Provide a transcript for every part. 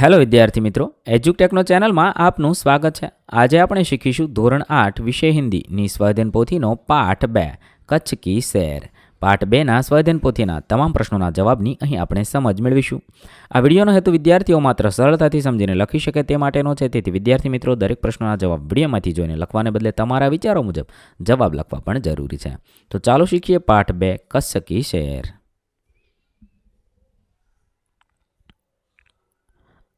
Hello વિદ્યાર્થી મિત્રો, એજ્યુટેકનો ચેનલમાં આપનું સ્વાગત છે. આજે આપણે શીખીશું ધોરણ 8 વિષય હિન્દીની સ્વાધ્યાયન પોથીનો પાઠ 2 કચ્છ કી સૈર. પાઠ 2ના સ્વાધ્યાયન પોથીના તમામ પ્રશ્નોના જવાબની અહીં આપણે સમજ મેળવીશું. આ વિડીયોનો હેતુ વિદ્યાર્થીઓ માત્ર સરળતાથી સમજીને લખી શકે તે માટેનો છે. તેથી વિદ્યાર્થી મિત્રો, દરેક પ્રશ્નોના જવાબ વિડીયોમાંથી જોઈને લખવાને બદલે તમારા વિચારો મુજબ જવાબ લખવા પણ જરૂરી છે. તો ચાલો શીખીએ પાઠ 2 કચ્છ કી સૈર.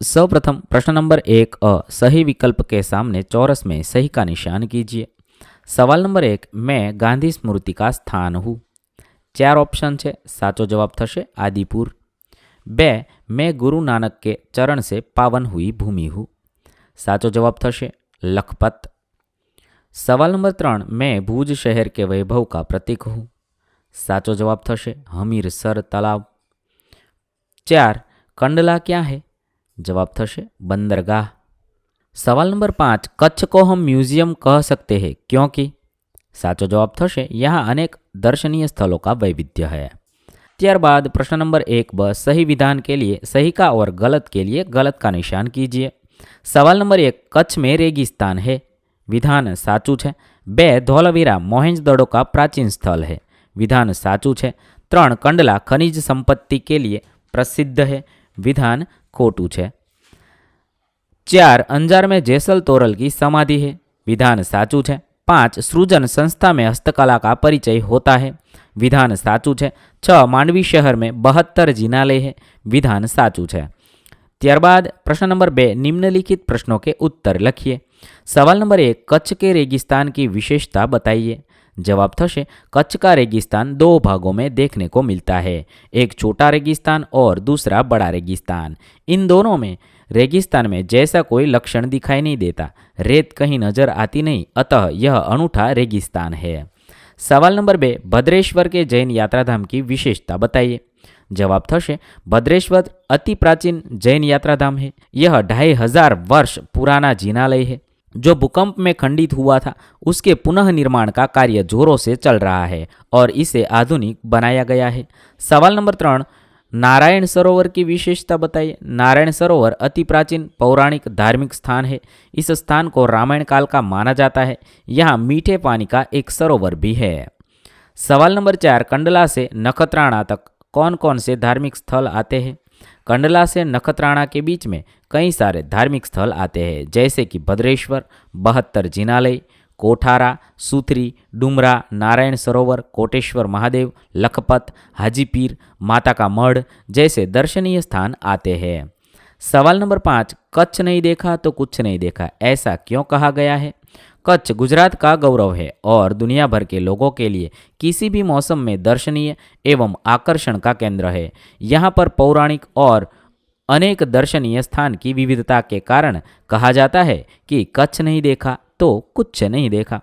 सर्वप्रथम प्रश्न नंबर 1 सही विकल्प के सामने चौरस में सही का निशान कीजिए. सवाल नंबर 1, मैं गांधी स्मृति का स्थान हूँ. 4 ऑप्शन है. साचो जवाब थशे आदिपुर. 2, मैं गुरु नानक के चरण से पावन हुई भूमि हूँ. साचो जवाब थशे लखपत. सवाल नंबर 3, मैं भूज शहर के वैभव का प्रतीक हूँ. साचो जवाब थशे हमीरसर तालाब. 4, कंडला क्या है. जवाब थशे बंदरगाह. सवाल नंबर 5, कच्छ को हम म्यूजियम कह सकते हैं क्योंकि. साचो जवाब थशे यहाँ अनेक दर्शनीय स्थलों का वैविध्य है. त्यारबाद प्रश्न नंबर 1 सही विधान के लिए सही का और गलत के लिए गलत का निशान कीजिए. सवाल नंबर 1, कच्छ में रेगिस्तान है. विधान साचू है. 2, धौलावीरा मोहेंजोदड़ो का प्राचीन स्थल है. विधान साचू है. 3, कंडला खनिज संपत्ति के लिए प्रसिद्ध है. विधान खोटू है. 4, अंजार में जैसल तोरल की समाधि है. विधान साचू है. 5, सृजन संस्था में हस्तकला का परिचय होता है. विधान साचू है. 6, मांडवी शहर में 72 जिनालय है. विधान साचू है. त्यारबाद प्रश्न नंबर 2, निम्नलिखित प्रश्नों के उत्तर लिखिए. सवाल नंबर 1, कच्छ के रेगिस्तान की विशेषता बताइए. जवाब थशे कच्छ का रेगिस्तान 2 भागों में देखने को मिलता है. एक छोटा रेगिस्तान और दूसरा बड़ा रेगिस्तान. इन दोनों में रेगिस्तान में जैसा कोई लक्षण दिखाई नहीं देता. रेत कहीं नजर आती नहीं, अतः यह अनूठा रेगिस्तान है. सवाल नंबर 2, भद्रेश्वर के जैन यात्राधाम की विशेषता बताइए. जवाब थशे भद्रेश्वर अति प्राचीन जैन यात्राधाम है. यह 2500 वर्ष पुराना जिनालय है जो भूकंप में खंडित हुआ था. उसके पुनः निर्माण का कार्य जोरों से चल रहा है और इसे आधुनिक बनाया गया है. सवाल नंबर 3, नारायण सरोवर की विशेषता बताइए. नारायण सरोवर अति प्राचीन पौराणिक धार्मिक स्थान है. इस स्थान को रामायण काल का माना जाता है. यहाँ मीठे पानी का एक सरोवर भी है. सवाल नंबर 4, कंडला से नखत्राणा तक कौन कौन से धार्मिक स्थल आते हैं. कंडला से नखत्राणा के बीच में कई सारे धार्मिक स्थल आते हैं, जैसे कि भद्रेश्वर, 72 जिनालय, कोठारा, सूथरी, डुमरा, नारायण सरोवर, कोटेश्वर महादेव, लखपत, हाजीपीर, माता का मढ़ जैसे दर्शनीय स्थान आते हैं. सवाल नंबर 5, कच्छ नहीं देखा तो कुछ नहीं देखा, ऐसा क्यों कहा गया है. कच्छ गुजरात का गौरव है और दुनिया भर के लोगों के लिए किसी भी मौसम में दर्शनीय एवं आकर्षण का केंद्र है. यहाँ पर पौराणिक और अनेक दर्शनीय स्थान की विविधता के कारण कहा जाता है कि कच्छ नहीं देखा तो कुछ नहीं देखा.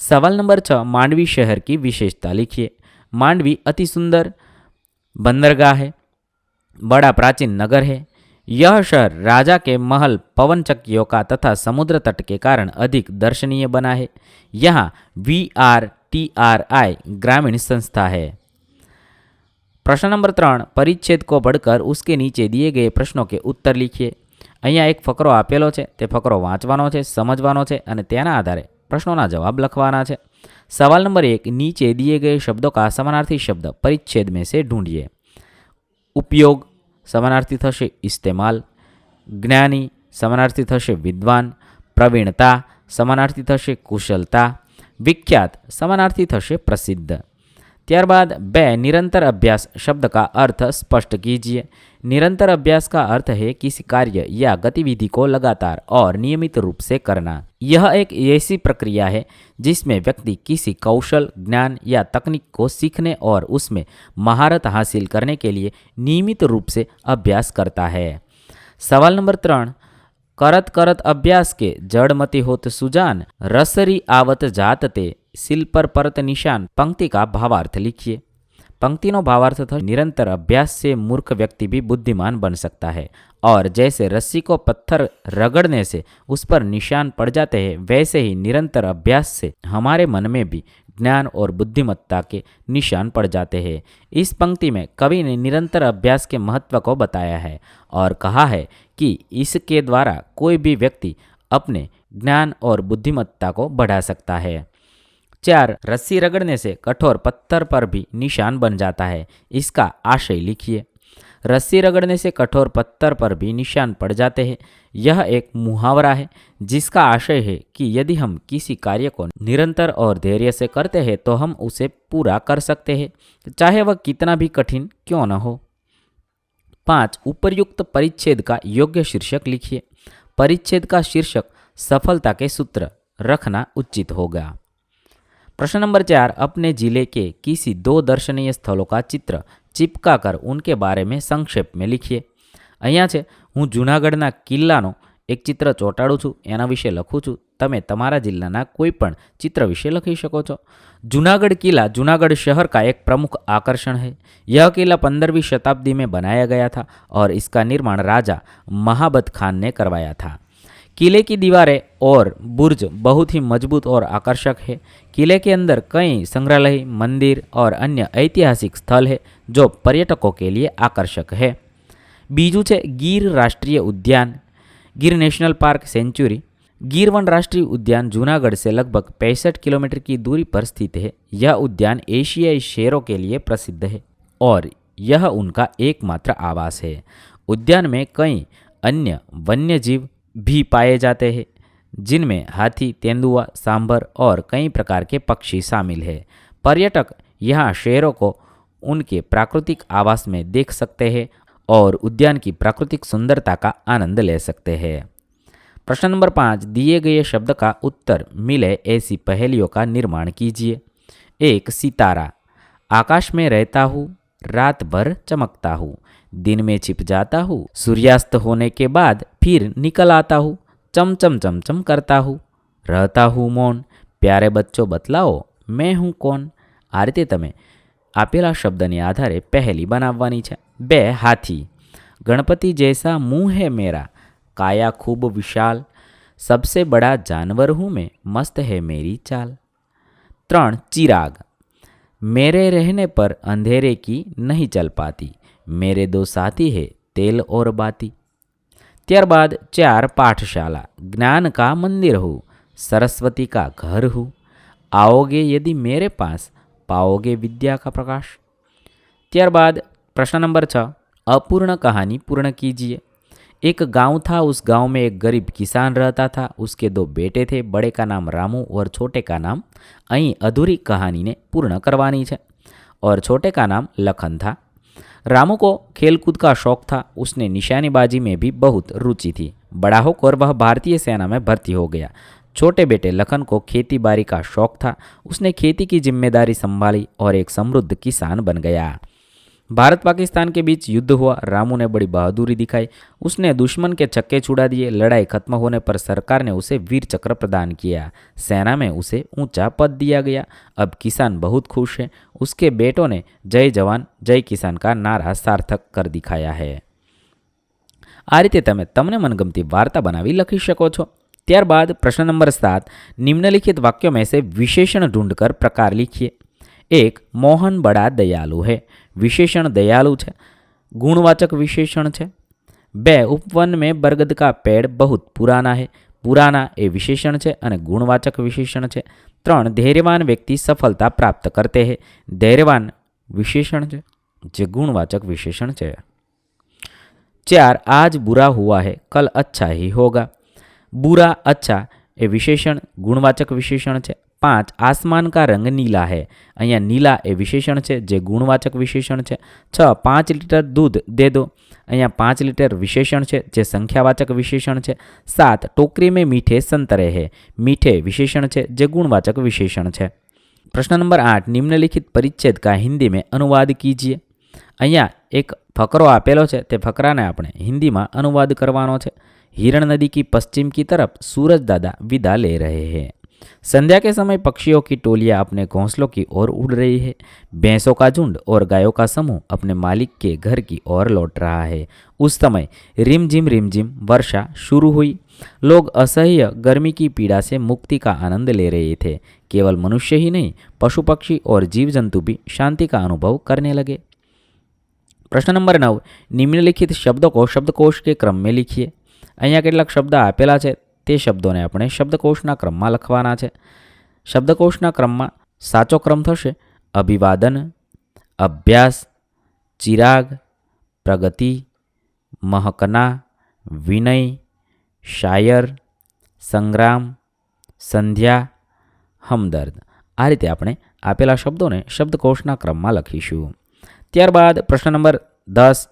सवाल नंबर 6, मांडवी शहर की विशेषता लिखिए. मांडवी अति सुंदर बंदरगाह है, बड़ा प्राचीन नगर है. यह शहर राजा के महल, पवन चक्कियों का तथा समुद्र तट के कारण अधिक दर्शनीय बना है. यहाँ VRTRI ग्रामीण संस्था है. प्रश्न नंबर 3, परिच्छेद को पढ़कर उसके नीचे दिए गए प्रश्नों के उत्तर लिखिए. અહીંયા એક ફકરો આપેલો છે, તે ફકરો વાંચવાનો છે, સમજવાનો છે અને તેના આધારે પ્રશ્નોના જવાબ લખવાના છે. સવાલ નંબર 1, नीचे दिए गए शब्दों का समानार्थी शब्द परिच्छेद में से ढूंढिए. उपयोग समानार्थी थशे इस्तेमाल. ज्ञानी समानार्थी थशे विद्वान. प्रवीणता समानार्थी थशे कुशलता. विख्यात समानार्थी थशे प्रसिद्ध. त्यारबाद 2, निरंतर अभ्यास शब्द का अर्थ स्पष्ट कीजिए. निरंतर अभ्यास का अर्थ है किसी कार्य या गतिविधि को लगातार और नियमित रूप से करना. यह एक ऐसी प्रक्रिया है जिसमें व्यक्ति किसी कौशल, ज्ञान या तकनीक को सीखने और उसमें महारत हासिल करने के लिए नियमित रूप से अभ्यास करता है. सवाल नंबर 3, करत करत अभ्यास के जड़मती होत सुजान, रसरी आवत जात ते सिल पर परत निशान. पंक्ति का भावार्थ लिखिए. पंक्तिनो भावार्थ था निरंतर अभ्यास से मूर्ख व्यक्ति भी बुद्धिमान बन सकता है और जैसे रस्सी को पत्थर रगड़ने से उस पर निशान पड़ जाते हैं, वैसे ही निरंतर अभ्यास से हमारे मन में भी ज्ञान और बुद्धिमत्ता के निशान पड़ जाते हैं। इस पंक्ति में कवि ने निरंतर अभ्यास के महत्व को बताया है और कहा है कि इसके द्वारा कोई भी व्यक्ति अपने ज्ञान और बुद्धिमत्ता को बढ़ा सकता है। 4. रस्सी रगड़ने से कठोर पत्थर पर भी निशान बन जाता है। इसका आशय लिखिए। रस्सी रगड़ने से कठोर पत्थर पर भी निशान पड़ जाते हैं। यह एक मुहावरा है जिसका आशय है कि यदि हम किसी कार्य को निरंतर और धैर्य से करते हैं तो हम उसे पूरा कर सकते हैं, चाहे वह कितना भी कठिन क्यों न हो। 5. उपर्युक्त परिच्छेद का योग्य शीर्षक लिखिए। परिच्छेद का शीर्षक सफलता के सूत्र रखना उचित होगा। प्रश्न नंबर 4. अपने जिले के किसी 2 दर्शनीय स्थलों का चित्र चिपका कर उनके बारे में संक्षेप में लिखिए। અહીંયા છે હું જૂનાગઢના કિલ્લાનો એક ચિત્ર ચોંટાડું છું, એના વિશે લખું છું। તમે તમારા જિલ્લાના કોઈ પણ चित्र વિશે લખી શકો છો। जूनागढ़ किला जूनागढ़ शहर का एक प्रमुख आकर्षण है। यह किला 15वीं शताब्दी में बनाया गया था और इसका निर्माण राजा महाबत खान ने करवाया था। किले की दीवारें और बुर्ज बहुत ही मजबूत और आकर्षक है। किले के अंदर कई संग्रहालय, मंदिर और अन्य ऐतिहासिक स्थल है जो पर्यटकों के लिए आकर्षक है। बीजू है गिर राष्ट्रीय उद्यान, गिर नेशनल पार्क सेंचुरी। गिर वन राष्ट्रीय उद्यान जूनागढ़ से लगभग 65 किलोमीटर की दूरी पर स्थित है। यह उद्यान एशियाई शेरों के लिए प्रसिद्ध है और यह उनका एकमात्र आवास है। उद्यान में कई अन्य वन्य जीव भी पाए जाते हैं जिनमें हाथी, तेंदुआ, सांभर और कई प्रकार के पक्षी शामिल हैं। पर्यटक यहाँ शेरों को उनके प्राकृतिक आवास में देख सकते हैं और उद्यान की प्राकृतिक सुंदरता का आनंद ले सकते हैं। प्रश्न नंबर 5. दिए गए शब्द का उत्तर मिले ऐसी पहेलियों का निर्माण कीजिए। 1. सितारा। आकाश में रहता हूँ, रात भर चमकता हूँ, दिन में छिप जाता हूँ, सूर्यास्त होने के बाद फिर निकल आता हूँ, चमचम चमचम करता हूँ, रहता हूँ मौन, प्यारे बच्चों बतलाओ मैं हूँ कौन। आ रीते तमे आपेला शब्दने आधारे पहेली बनाववानी छे। 2. हाथी। गणपति जैसा मुंह है मेरा, काया खूब विशाल, सबसे बड़ा जानवर हूँ मैं, मस्त है मेरी चाल। 3. चिराग। मेरे रहने पर अंधेरे की नहीं चल पाती, मेरे 2 साथी है तेल और बाती। त्यारबाद 4. पाठशाला। ज्ञान का मंदिर हूँ, सरस्वती का घर हूँ, आओगे यदि मेरे पास पाओगे विद्या का प्रकाश। त्यारबाद प्रश्न नंबर 6. अपूर्ण कहानी पूर्ण कीजिए। एक गांव था, उस गांव में एक गरीब किसान रहता था। उसके 2 बेटे थे, बड़े का नाम रामू और छोटे का नाम, અહીં अधूरी कहानी ने पूर्ण करवानी है, और छोटे का नाम लखन था। रामू को खेलकूद का शौक था, उसने निशानेबाजी में भी बहुत रुचि थी। बड़ा होकर वह भारतीय सेना में भर्ती हो गया। छोटे बेटे लखन को खेती बाड़ी का शौक था, उसने खेती की जिम्मेदारी संभाली और एक समृद्ध किसान बन गया। भारत पाकिस्तान के बीच युद्ध हुआ। रामू ने बड़ी बहादुरी दिखाई, उसने दुश्मन के छक्के छुड़ा दिए। लड़ाई खत्म होने पर सरकार ने उसे वीर चक्र प्रदान किया, सेना में उसे ऊंचा पद दिया गया। अब किसान बहुत खुश है। उसके बेटों ने जय जवान जय किसान का नारा सार्थक कर दिखाया है। आ रीते तमे तमने मनगमती वार्ता बनावी लखी शको छो। त्यारबाद प्रश्न नंबर 7. निम्नलिखित वाक्यों में से विशेषण ढूंढकर प्रकार लिखिए। 1. मोहन बड़ा दयालु है। विशेषण दयालु है, गुणवाचक विशेषण है। 2. उपवन में बरगद का पेड़ बहुत पुराना है। पुराना ए विशेषण है और गुणवाचक विशेषण है। 3. धैर्यवान व्यक्ति सफलता प्राप्त करते हैं। धैर्यवान विशेषण है जो गुणवाचक विशेषण है। 4. आज बुरा हुआ है, कल अच्छा ही होगा। बुरा अच्छा ए विशेषण गुणवाचक विशेषण है। 5. आसमान का रंग नीला है। અહીંયા नीला ए विशेषण है जे गुणवाचक विशेषण है। 6. 5 लीटर दूध दे दो। અહીંયા 5 लीटर विशेषण है जे संख्यावाचक विशेषण है। 7. टोकरी में मीठे संतरे है। मीठे विशेषण है जे गुणवाचक विशेषण है। प्रश्न नंबर 8. निम्नलिखित परिच्छेद का हिंदी में अनुवाद कीजिए। અહીંયા एक फकरो आपेलो है, ते फकराने આપણે हिंदीમાં अनुवाद करवानो है। हिरण नदी की पश्चिम की तरफ सूरज दादा विदा ले रहे हैं। संध्या के समय पक्षियों की टोलियां अपने घोंसलों की ओर उड़ रही है। भैंसों का झुंड और गायों का समूह अपने मालिक के घर की ओर लौट रहा है। उस समय रिमझिम वर्षा शुरू हुई। लोग असह्य गर्मी की पीड़ा से मुक्ति का आनंद ले रहे थे। केवल मनुष्य ही नहीं, पशु पक्षी और जीव जंतु भी शांति का अनुभव करने लगे। प्रश्न नंबर 9, निम्नलिखित शब्दों को शब्दकोश के क्रम में लिखिए। અહીંયા કેટલાક શબ્દ આપેલા છે, તે શબ્દોને આપણે શબ્દકોશના ક્રમમાં લખવાના છે। શબ્દકોશના ક્રમમાં સાચો ક્રમ થશે અભિવાદન, અભ્યાસ, ચિરાગ, પ્રગતિ, મહકના, વિનય, શાયર, સંગ્રામ, સંધ્યા, હમદર્દ। આ રીતે આપણે આપેલા શબ્દોને શબ્દકોશના ક્રમમાં લખીશું। ત્યારબાદ પ્રશ્ન નંબર 10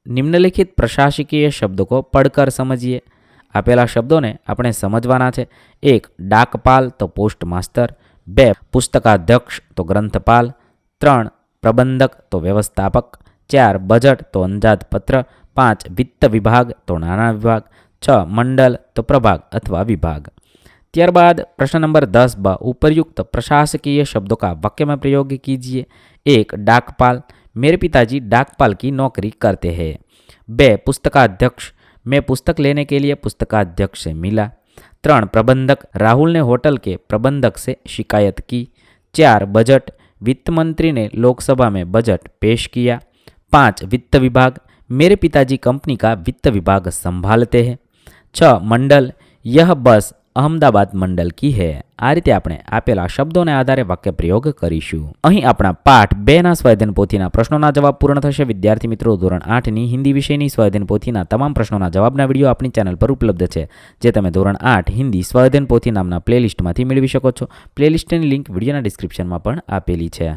निम्नलिखित प्रशासकीय शब्दों को पढ़कर समझिए। आपेला शब्दों ने अपने समझवाना है। 1 डाकपाल तो पोस्ट मास्टर, 2 पुस्तकाध्यक्ष तो ग्रंथपाल, 3 प्रबंधक तो व्यवस्थापक, 4 बजट तो अंदाजपत्र, 5 वित्त विभाग तो नाना विभाग, 6 मंडल तो प्रभाग अथवा विभाग। त्यारबाद प्रश्न नंबर 10 ब उपयुक्त प्रशासकीय शब्दों का वाक्य में प्रयोग कीजिए। 1 डाकपाल, मेरे पिताजी डाकपाल की नौकरी करते हैं। 2 पुस्तकाध्यक्ष, मैं पुस्तक लेने के लिए पुस्तकाध्यक्ष से मिला। 3 प्रबंधक, राहुल ने होटल के प्रबंधक से शिकायत की। 4 बजट, वित्त मंत्री ने लोकसभा में बजट पेश किया। 5 वित्त विभाग, मेरे पिताजी कंपनी का वित्त विभाग संभालते हैं। 6 मंडल, यह बस अहमदाबाद मंडल की है। आ रीते આપણે આપેલા શબ્દોને આધારે વાક્ય પ્રયોગ કરીશું। અહીં આપણા પાઠ 2ના સ્વાધ્યાયન પોથીના પ્રશ્નોના જવાબ પૂર્ણ થશે। વિદ્યાર્થી મિત્રો, ધોરણ 8ની હિન્દી વિષયની સ્વાધ્યાયન પોથીના તમામ પ્રશ્નોના જવાબના વિડીયો આપણી ચેનલ પર ઉપલબ્ધ છે, જે તમે ધોરણ 8 હિન્દી સ્વાધ્યાયન પોથી નામના પ્લેલિસ્ટમાંથી મેળવી શકો છો। પ્લેલિસ્ટની લિંક વિડીયોના ડિસ્ક્રિપ્શનમાં પણ આપેલી છે।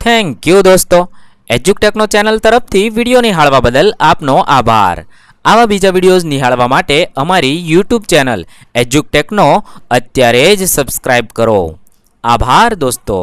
થેન્ક યુ દોસ્તો। એજ્યુકટેકનો ચેનલ તરફથી વિડીયો નિહાળવા બદલ આપનો આભાર। આવા બીજા વિડીયોઝ નિહાળવા માટે અમારી યુટ્યુબ ચેનલ એજ્યુકટેકનો અત્યારે જ સબસ્ક્રાઇબ કરો। આભાર દોસ્તો।